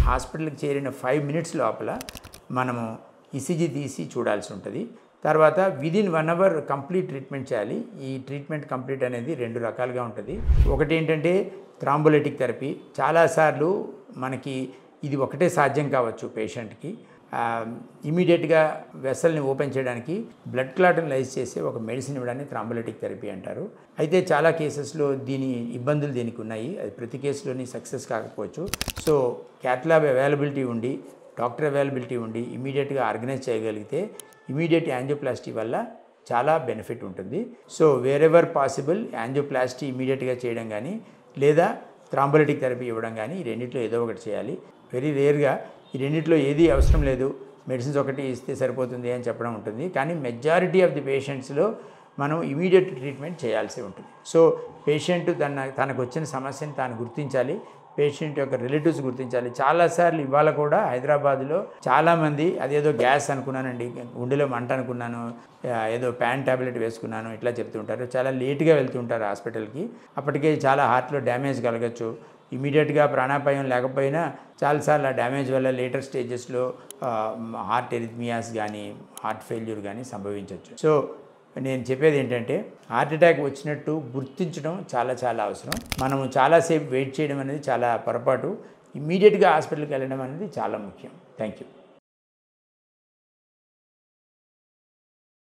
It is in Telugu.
హాస్పిటల్కి చేరిన 5 మినిట్స్ లోపల మనము ఈసీజీ తీసి చూడాల్సి ఉంటుంది. తర్వాత విదిన్ 1 అవర్ కంప్లీట్ ట్రీట్మెంట్ చేయాలి. ఈ ట్రీట్మెంట్ కంప్లీట్ అనేది 2 రకాలుగా ఉంటుంది. ఒకటి ఏంటంటే థ్రాంబోలైటిక్ థెరపీ. చాలాసార్లు మనకి ఇది ఒకటే సాధ్యం కావచ్చు పేషెంట్కి. ఇమీడియట్గా వెసల్ని ఓపెన్ చేయడానికి బ్లడ్ క్లాట్ని లైజ్ చేసే ఒక మెడిసిన్ ఇవ్వడాన్ని థ్రాంబోలైటిక్ థెరపీ అంటారు. అయితే చాలా కేసెస్లో దీని ఇబ్బందులు దీనికి ఉన్నాయి. అది ప్రతి కేసులోని సక్సెస్ కాకపోవచ్చు. సో క్యాథ్ ల్యాబ్ అవైలబిలిటీ ఉండి, డాక్టర్ అవైలబిలిటీ ఉండి ఇమీడియట్గా ఆర్గనైజ్ చేయగలిగితే ఇమీడియట్ యాంజియోప్లాస్టీ వల్ల చాలా బెనిఫిట్ ఉంటుంది. సో వేరెవర్ పాసిబుల్ యాంజియోప్లాస్టీ ఇమీడియట్గా చేయడం కానీ లేదా థ్రాంబోలైటిక్ థెరపీ ఇవ్వడం కానీ ఈ రెండిట్లో ఏదో ఒకటి చేయాలి. వెరీ రేర్గా ఈ రెండిట్లో ఏది అవసరం లేదు, మెడిసిన్స్ ఒకటి ఇస్తే సరిపోతుంది అని చెప్పడం ఉంటుంది. కానీ మెజారిటీ ఆఫ్ ది పేషెంట్స్లో మనం ఇమీడియట్ ట్రీట్మెంట్ చేయాల్సి ఉంటుంది. సో పేషెంట్ తనకు వచ్చిన సమస్యను తాను గుర్తించాలి, పేషెంట్ యొక్క రిలేటివ్స్ గుర్తించాలి. చాలాసార్లు ఇవాళ కూడా హైదరాబాద్లో చాలామంది అదేదో గ్యాస్ అనుకున్నానండి, గుండెలో మంట అనుకున్నాను, ఏదో ప్యాన్ ట్యాబ్లెట్ వేసుకున్నాను ఇట్లా చెప్తుంటారు. చాలా లేట్గా వెళ్తుంటారు హాస్పిటల్కి. అప్పటికే చాలా హార్ట్లో డ్యామేజ్ కలగచ్చు. ఇమీడియట్గా ప్రాణాపాయం లేకపోయినా చాలాసార్లు ఆ డ్యామేజ్ వల్ల లేటర్ స్టేజెస్లో హార్ట్ ఎరిథ్మియాస్ కానీ హార్ట్ ఫెయిల్యూర్ కానీ సంభవించవచ్చు. సో నేను చెప్పేది ఏంటంటే హార్ట్ అటాక్ వచ్చినట్టు గుర్తించడం చాలా చాలా అవసరం. మనము చాలాసేపు వెయిట్ చేయడం అనేది చాలా పొరపాటు. ఇమ్మీడియట్గా హాస్పిటల్కి వెళ్ళడం అనేది చాలా ముఖ్యం. Thank you.